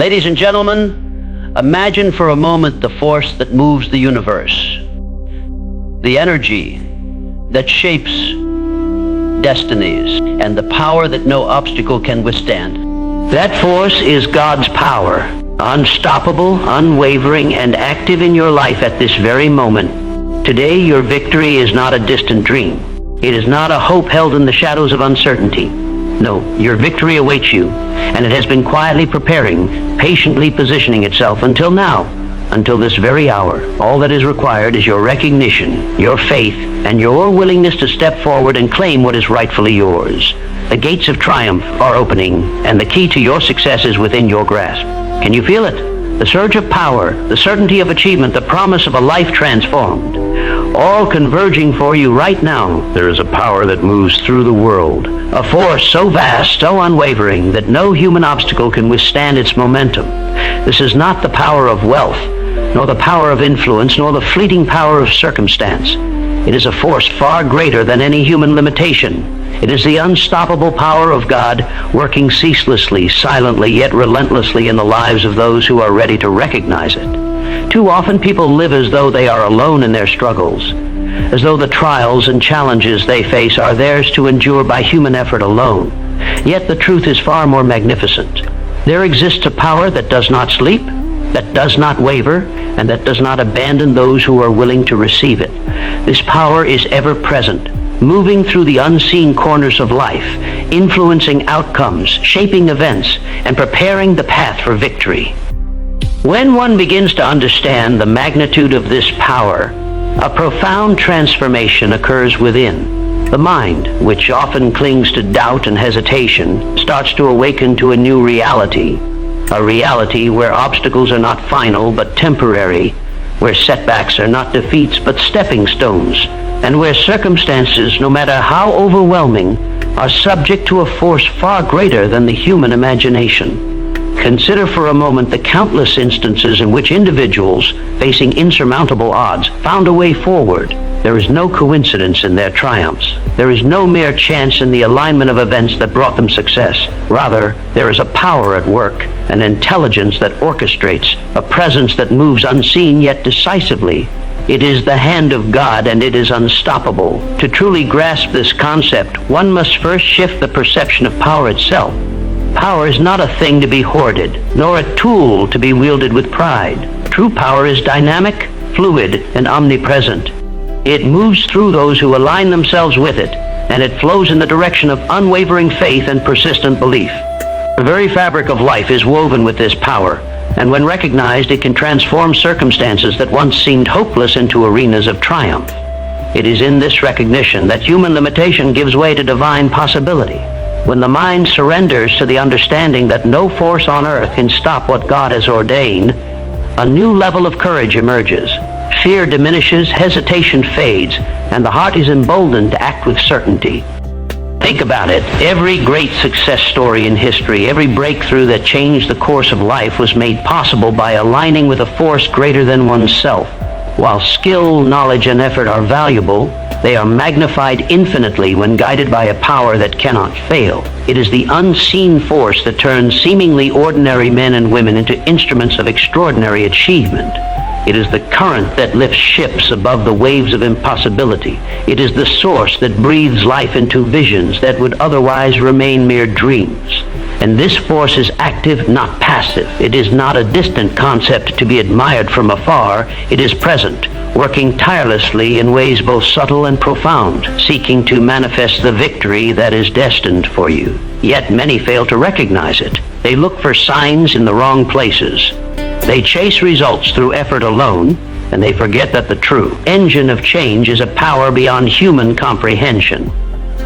Ladies and gentlemen, imagine for a moment the force that moves the universe, the energy that shapes destinies, and the power that no obstacle can withstand. That force is God's power, unstoppable, unwavering, and active in your life at this very moment. Today, your victory is not a distant dream. It is not a hope held in the shadows of uncertainty. No, your victory awaits you, and it has been quietly preparing, patiently positioning itself until now, until this very hour. All that is required is your recognition, your faith, and your willingness to step forward and claim what is rightfully yours. The gates of triumph are opening, and the key to your success is within your grasp. Can you feel it? The surge of power, the certainty of achievement, the promise of a life transformed, all converging for you right now. There is a power that moves through the world, a force so vast, so unwavering, that no human obstacle can withstand its momentum. This is not the power of wealth, nor the power of influence, nor the fleeting power of circumstance. It is a force far greater than any human limitation. It is the unstoppable power of God, working ceaselessly, silently, yet relentlessly in the lives of those who are ready to recognize it. Too often people live as though they are alone in their struggles, as though the trials and challenges they face are theirs to endure by human effort alone. Yet the truth is far more magnificent. There exists a power that does not sleep, that does not waver, and that does not abandon those who are willing to receive it. This power is ever present, moving through the unseen corners of life, influencing outcomes, shaping events, and preparing the path for victory. When one begins to understand the magnitude of this power, a profound transformation occurs within. The mind, which often clings to doubt and hesitation, starts to awaken to a new reality, a reality where obstacles are not final but temporary, where setbacks are not defeats but stepping stones, and where circumstances, no matter how overwhelming, are subject to a force far greater than the human imagination. Consider for a moment the countless instances in which individuals, facing insurmountable odds, found a way forward. There is no coincidence in their triumphs. There is no mere chance in the alignment of events that brought them success. Rather, there is a power at work, an intelligence that orchestrates, a presence that moves unseen yet decisively. It is the hand of God, and it is unstoppable. To truly grasp this concept, one must first shift the perception of power itself. Power is not a thing to be hoarded, nor a tool to be wielded with pride. True power is dynamic, fluid, and omnipresent. It moves through those who align themselves with it, and it flows in the direction of unwavering faith and persistent belief. The very fabric of life is woven with this power, and when recognized, it can transform circumstances that once seemed hopeless into arenas of triumph. It is in this recognition that human limitation gives way to divine possibility. When the mind surrenders to the understanding that no force on earth can stop what God has ordained, a new level of courage emerges. Fear diminishes, hesitation fades, and the heart is emboldened to act with certainty. Think about it. Every great success story in history, every breakthrough that changed the course of life was made possible by aligning with a force greater than oneself. While skill, knowledge, and effort are valuable, they are magnified infinitely when guided by a power that cannot fail. It is the unseen force that turns seemingly ordinary men and women into instruments of extraordinary achievement. It is the current that lifts ships above the waves of impossibility. It is the source that breathes life into visions that would otherwise remain mere dreams. And this force is active, not passive. It is not a distant concept to be admired from afar. It is present, working tirelessly in ways both subtle and profound, seeking to manifest the victory that is destined for you. Yet many fail to recognize it. They look for signs in the wrong places. They chase results through effort alone, and they forget that the true engine of change is a power beyond human comprehension.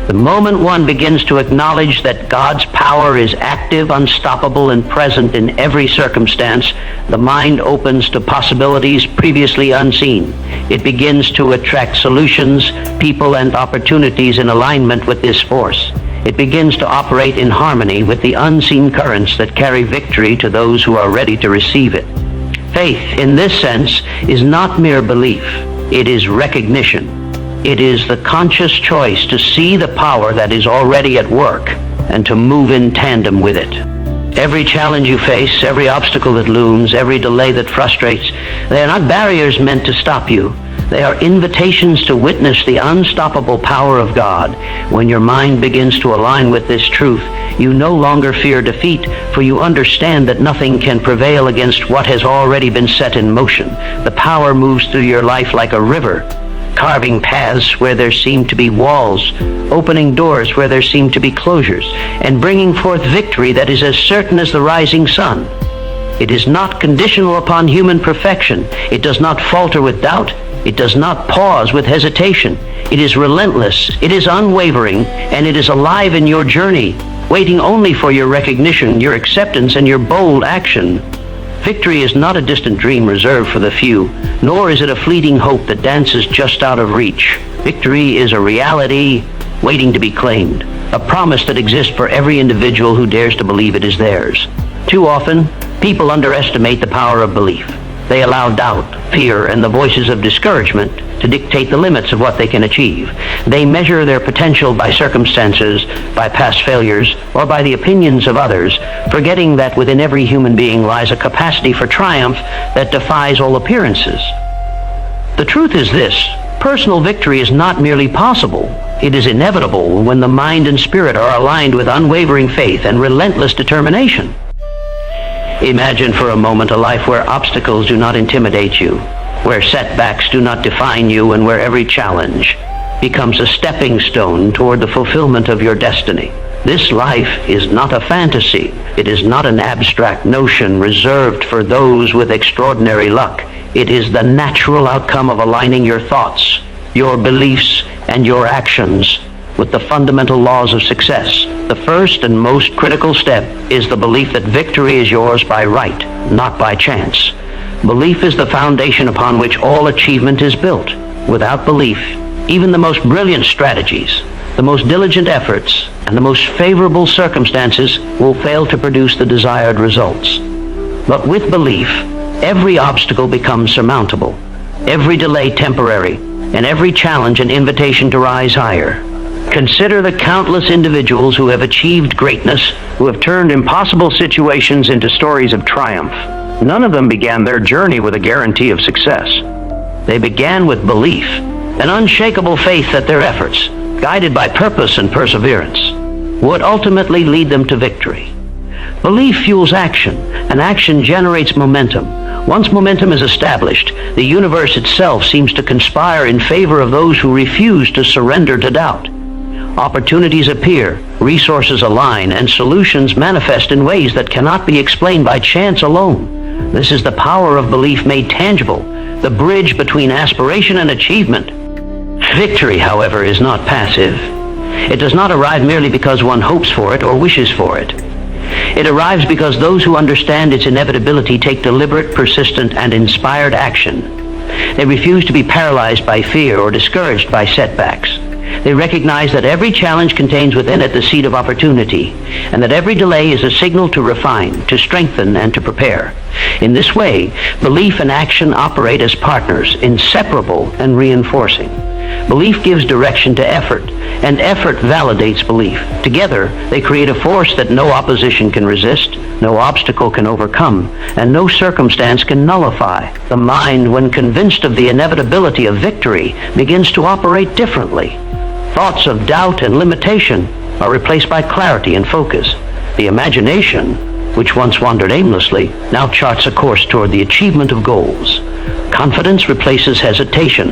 The moment one begins to acknowledge that God's power is active, unstoppable, and present in every circumstance, the mind opens to possibilities previously unseen. It begins to attract solutions, people, and opportunities in alignment with this force. It begins to operate in harmony with the unseen currents that carry victory to those who are ready to receive it. Faith, in this sense, is not mere belief. It is recognition. It is the conscious choice to see the power that is already at work and to move in tandem with it. Every challenge you face, every obstacle that looms, every delay that frustrates, they are not barriers meant to stop you. They are invitations to witness the unstoppable power of God. When your mind begins to align with this truth, you no longer fear defeat, for you understand that nothing can prevail against what has already been set in motion. The power moves through your life like a river, carving paths where there seem to be walls, opening doors where there seem to be closures, and bringing forth victory that is as certain as the rising sun. It is not conditional upon human perfection. It does not falter with doubt. It does not pause with hesitation. It is relentless. It is unwavering, and it is alive in your journey, waiting only for your recognition, your acceptance, and your bold action. Victory is not a distant dream reserved for the few, nor is it a fleeting hope that dances just out of reach. Victory is a reality waiting to be claimed, a promise that exists for every individual who dares to believe it is theirs. Too often, people underestimate the power of belief. They allow doubt, fear, and the voices of discouragement to dictate the limits of what they can achieve. They measure their potential by circumstances, by past failures, or by the opinions of others, forgetting that within every human being lies a capacity for triumph that defies all appearances. The truth is this: personal victory is not merely possible, it is inevitable when the mind and spirit are aligned with unwavering faith and relentless determination. Imagine for a moment a life where obstacles do not intimidate you, where setbacks do not define you, and where every challenge becomes a stepping stone toward the fulfillment of your destiny. This life is not a fantasy. It is not an abstract notion reserved for those with extraordinary luck. It is the natural outcome of aligning your thoughts, your beliefs, and your actions with the fundamental laws of success. The first and most critical step is the belief that victory is yours by right, not by chance. Belief is the foundation upon which all achievement is built. Without belief, even the most brilliant strategies, the most diligent efforts, and the most favorable circumstances will fail to produce the desired results. But with belief, every obstacle becomes surmountable, every delay temporary, and every challenge an invitation to rise higher. Consider the countless individuals who have achieved greatness, who have turned impossible situations into stories of triumph. None of them began their journey with a guarantee of success. They began with belief, an unshakable faith that their efforts, guided by purpose and perseverance, would ultimately lead them to victory. Belief fuels action, and action generates momentum. Once momentum is established, the universe itself seems to conspire in favor of those who refuse to surrender to doubt. Opportunities appear, resources align, and solutions manifest in ways that cannot be explained by chance alone. This is the power of belief made tangible, the bridge between aspiration and achievement. Victory, however, is not passive. It does not arrive merely because one hopes for it or wishes for it. It arrives because those who understand its inevitability take deliberate, persistent, and inspired action. They refuse to be paralyzed by fear or discouraged by setbacks. They recognize that every challenge contains within it the seed of opportunity, and that every delay is a signal to refine, to strengthen, and to prepare. In this way, belief and action operate as partners, inseparable and reinforcing. Belief gives direction to effort, and effort validates belief. Together, they create a force that no opposition can resist, no obstacle can overcome, and no circumstance can nullify. The mind, when convinced of the inevitability of victory, begins to operate differently. Thoughts of doubt and limitation are replaced by clarity and focus. The imagination, which once wandered aimlessly, now charts a course toward the achievement of goals. Confidence replaces hesitation,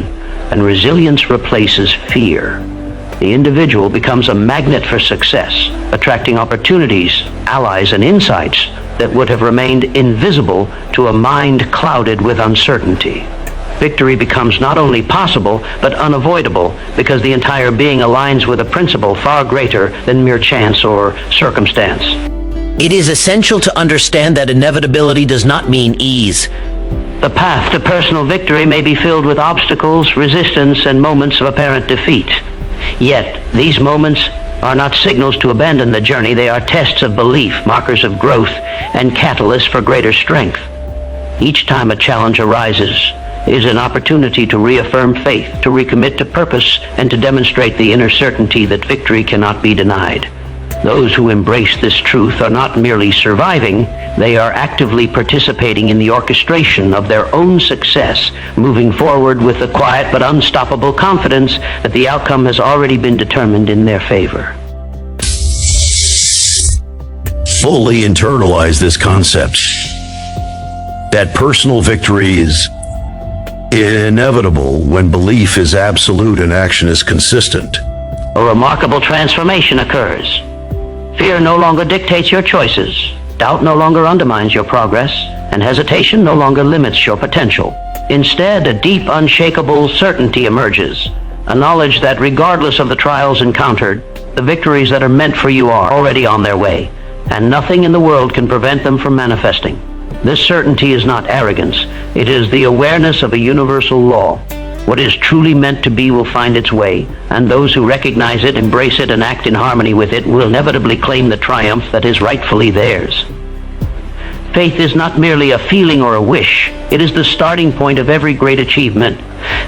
and resilience replaces fear. The individual becomes a magnet for success, attracting opportunities, allies, and insights that would have remained invisible to a mind clouded with uncertainty. Victory becomes not only possible, but unavoidable, because the entire being aligns with a principle far greater than mere chance or circumstance. It is essential to understand that inevitability does not mean ease. The path to personal victory may be filled with obstacles, resistance, and moments of apparent defeat. Yet, these moments are not signals to abandon the journey. They are tests of belief, markers of growth, and catalysts for greater strength. Each time a challenge arises is an opportunity to reaffirm faith, to recommit to purpose, and to demonstrate the inner certainty that victory cannot be denied. Those who embrace this truth are not merely surviving, they are actively participating in the orchestration of their own success, moving forward with the quiet but unstoppable confidence that the outcome has already been determined in their favor. Fully internalize this concept that personal victory is inevitable when belief is absolute and action is consistent. A remarkable transformation occurs. Fear no longer dictates your choices, doubt no longer undermines your progress, and hesitation no longer limits your potential. Instead, a deep, unshakable certainty emerges, a knowledge that regardless of the trials encountered, the victories that are meant for you are already on their way, and nothing in the world can prevent them from manifesting. This certainty is not arrogance, it is the awareness of a universal law. What is truly meant to be will find its way, and those who recognize it, embrace it, and act in harmony with it will inevitably claim the triumph that is rightfully theirs. Faith is not merely a feeling or a wish. It is the starting point of every great achievement,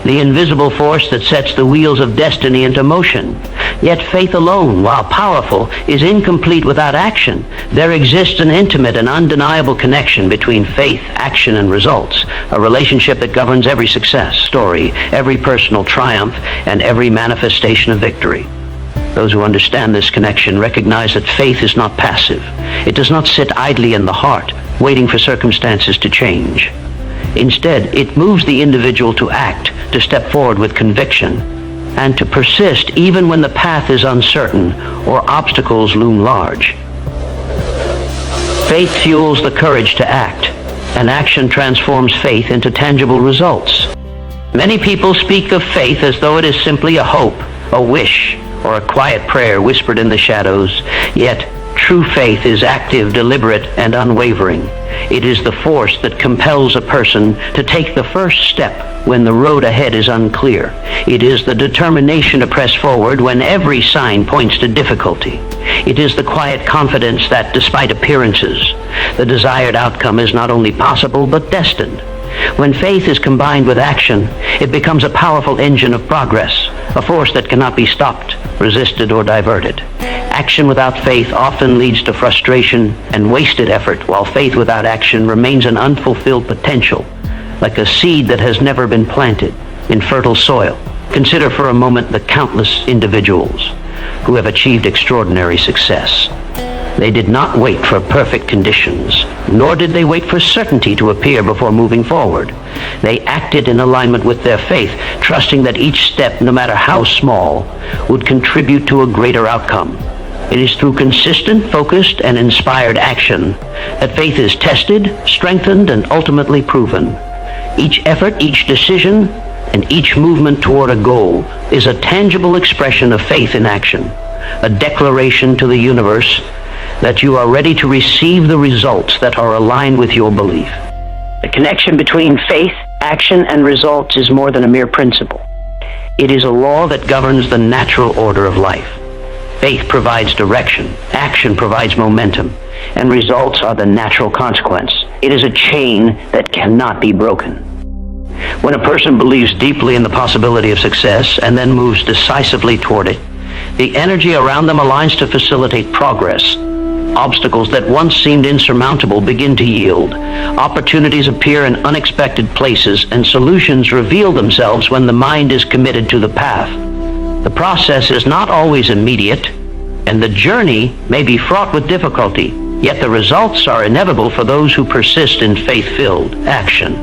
the invisible force that sets the wheels of destiny into motion. Yet faith alone, while powerful, is incomplete without action. There exists an intimate and undeniable connection between faith, action, and results, a relationship that governs every success story, every personal triumph, and every manifestation of victory. Those who understand this connection recognize that faith is not passive. It does not sit idly in the heart, waiting for circumstances to change. Instead, it moves the individual to act, to step forward with conviction, and to persist even when the path is uncertain or obstacles loom large. Faith fuels the courage to act, and action transforms faith into tangible results. Many people speak of faith as though it is simply a hope, a wish, or a quiet prayer whispered in the shadows, yet true faith is active, deliberate, and unwavering. It is the force that compels a person to take the first step when the road ahead is unclear. It is the determination to press forward when every sign points to difficulty. It is the quiet confidence that, despite appearances, the desired outcome is not only possible but destined. When faith is combined with action, it becomes a powerful engine of progress, a force that cannot be stopped, resisted, or diverted. Action without faith often leads to frustration and wasted effort, while faith without action remains an unfulfilled potential, like a seed that has never been planted in fertile soil. Consider for a moment the countless individuals who have achieved extraordinary success. They did not wait for perfect conditions, nor did they wait for certainty to appear before moving forward. They acted in alignment with their faith, trusting that each step, no matter how small, would contribute to a greater outcome. It is through consistent, focused, and inspired action that faith is tested, strengthened, and ultimately proven. Each effort, each decision, and each movement toward a goal is a tangible expression of faith in action, a declaration to the universe that you are ready to receive the results that are aligned with your belief. The connection between faith, action, and results is more than a mere principle. It is a law that governs the natural order of life. Faith provides direction, action provides momentum, and results are the natural consequence. It is a chain that cannot be broken. When a person believes deeply in the possibility of success and then moves decisively toward it, the energy around them aligns to facilitate progress. Obstacles that once seemed insurmountable begin to yield. Opportunities appear in unexpected places, and solutions reveal themselves when the mind is committed to the path. The process is not always immediate, and the journey may be fraught with difficulty, yet the results are inevitable for those who persist in faith-filled action.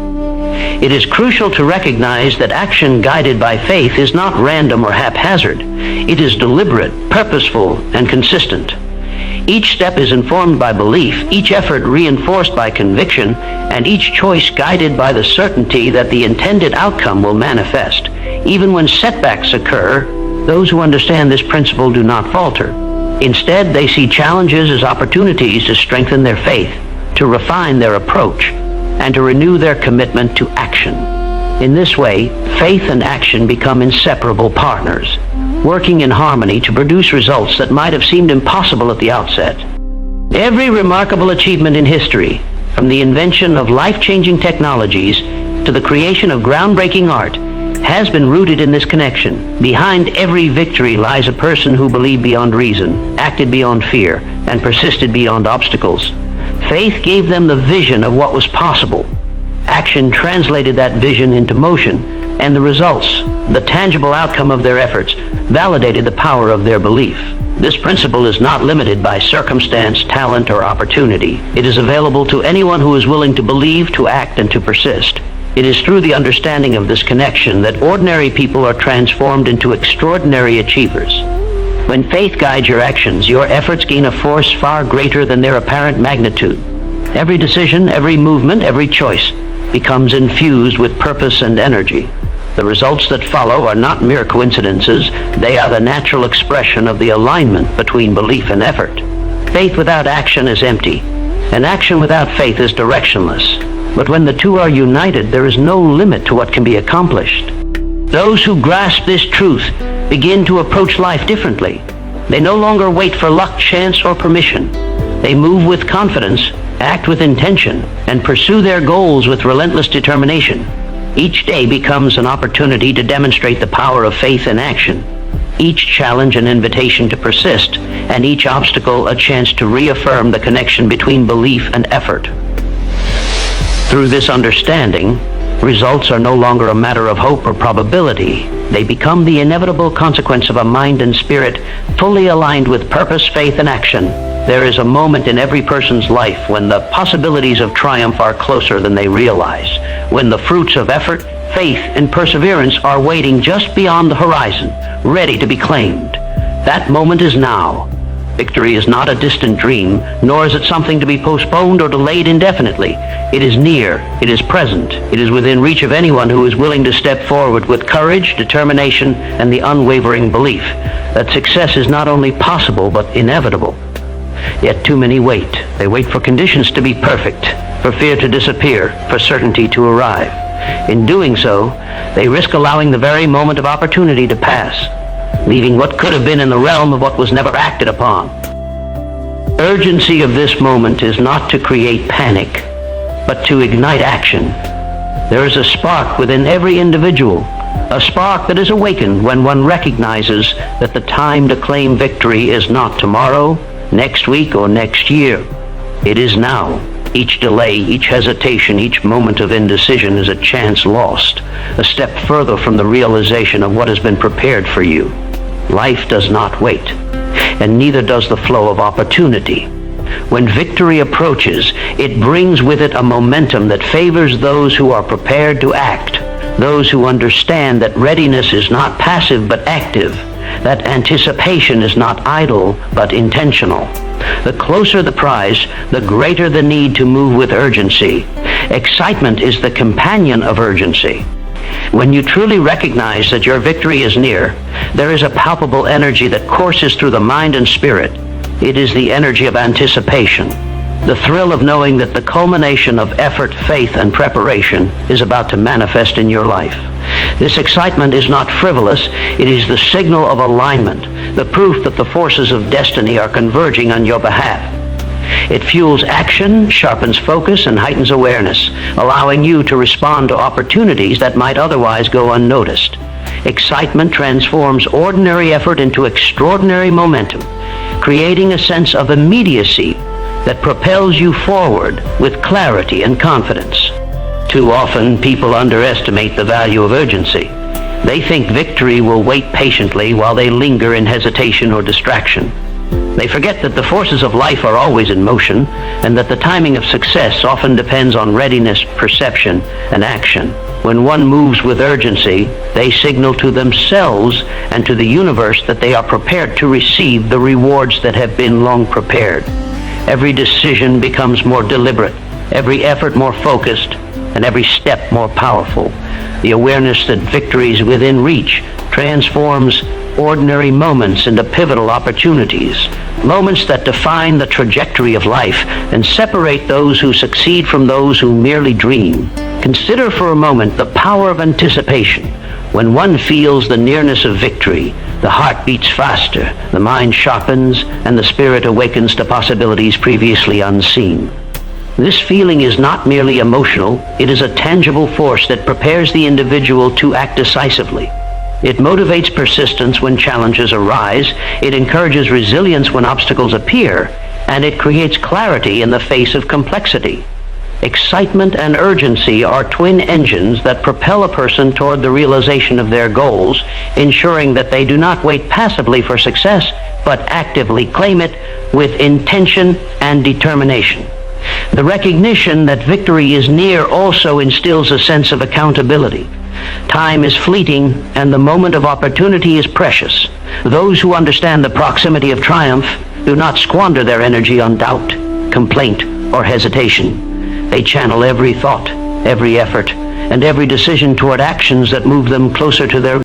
It is crucial to recognize that action guided by faith is not random or haphazard. It is deliberate, purposeful, and consistent. Each step is informed by belief, each effort reinforced by conviction, and each choice guided by the certainty that the intended outcome will manifest. Even when setbacks occur, those who understand this principle do not falter. Instead, they see challenges as opportunities to strengthen their faith, to refine their approach, and to renew their commitment to action. In this way, faith and action become inseparable partners, working in harmony to produce results that might have seemed impossible at the outset. Every remarkable achievement in history, from the invention of life-changing technologies to the creation of groundbreaking art, has been rooted in this connection. Behind every victory lies a person who believed beyond reason, acted beyond fear, and persisted beyond obstacles. Faith gave them the vision of what was possible. Action translated that vision into motion, and the results, the tangible outcome of their efforts, validated the power of their belief. This principle is not limited by circumstance, talent, or opportunity. It is available to anyone who is willing to believe, to act, and to persist. It is through the understanding of this connection that ordinary people are transformed into extraordinary achievers. When faith guides your actions, your efforts gain a force far greater than their apparent magnitude. Every decision, every movement, every choice becomes infused with purpose and energy. The results that follow are not mere coincidences. They are the natural expression of the alignment between belief and effort. Faith without action is empty, and action without faith is directionless. But when the two are united, there is no limit to what can be accomplished. Those who grasp this truth begin to approach life differently. They no longer wait for luck, chance, or permission. They move with confidence, act with intention, and pursue their goals with relentless determination. Each day becomes an opportunity to demonstrate the power of faith in action. Each challenge an invitation to persist, and each obstacle a chance to reaffirm the connection between belief and effort. Through this understanding, results are no longer a matter of hope or probability. They become the inevitable consequence of a mind and spirit fully aligned with purpose, faith, and action. There is a moment in every person's life when the possibilities of triumph are closer than they realize, when the fruits of effort, faith, and perseverance are waiting just beyond the horizon, ready to be claimed. That moment is now. Victory is not a distant dream, nor is it something to be postponed or delayed indefinitely. It is near, it is present, it is within reach of anyone who is willing to step forward with courage, determination, and the unwavering belief that success is not only possible but inevitable. Yet too many wait. They wait for conditions to be perfect, for fear to disappear, for certainty to arrive. In doing so, they risk allowing the very moment of opportunity to pass, leaving what could have been in the realm of what was never acted upon. Urgency of this moment is not to create panic, but to ignite action. There is a spark within every individual, a spark that is awakened when one recognizes that the time to claim victory is not tomorrow, next week, or next year. It is now. Each delay, each hesitation, each moment of indecision is a chance lost, a step further from the realization of what has been prepared for you. Life does not wait, and neither does the flow of opportunity. When victory approaches, it brings with it a momentum that favors those who are prepared to act, those who understand that readiness is not passive but active, that anticipation is not idle but intentional. The closer the prize, the greater the need to move with urgency. Excitement is the companion of urgency. When you truly recognize that your victory is near, there is a palpable energy that courses through the mind and spirit. It is the energy of anticipation, the thrill of knowing that the culmination of effort, faith, and preparation is about to manifest in your life. This excitement is not frivolous. It is the signal of alignment, the proof that the forces of destiny are converging on your behalf. It fuels action, sharpens focus, and heightens awareness, allowing you to respond to opportunities that might otherwise go unnoticed. Excitement transforms ordinary effort into extraordinary momentum, creating a sense of immediacy that propels you forward with clarity and confidence. Too often, people underestimate the value of urgency. They think victory will wait patiently while they linger in hesitation or distraction. They forget that the forces of life are always in motion, and that the timing of success often depends on readiness, perception, and action. When one moves with urgency, they signal to themselves and to the universe that they are prepared to receive the rewards that have been long prepared. Every decision becomes more deliberate, every effort more focused, and every step more powerful. The awareness that victory is within reach transforms ordinary moments into pivotal opportunities, moments that define the trajectory of life and separate those who succeed from those who merely dream. Consider for a moment the power of anticipation. When one feels the nearness of victory, the heart beats faster, the mind sharpens, and the spirit awakens to possibilities previously unseen. This feeling is not merely emotional, it is a tangible force that prepares the individual to act decisively. It motivates persistence when challenges arise, it encourages resilience when obstacles appear, and it creates clarity in the face of complexity. Excitement and urgency are twin engines that propel a person toward the realization of their goals, ensuring that they do not wait passively for success, but actively claim it with intention and determination. The recognition that victory is near also instills a sense of accountability. Time is fleeting, and the moment of opportunity is precious. Those who understand the proximity of triumph do not squander their energy on doubt, complaint, or hesitation. They channel every thought, every effort, and every decision toward actions that move them closer to their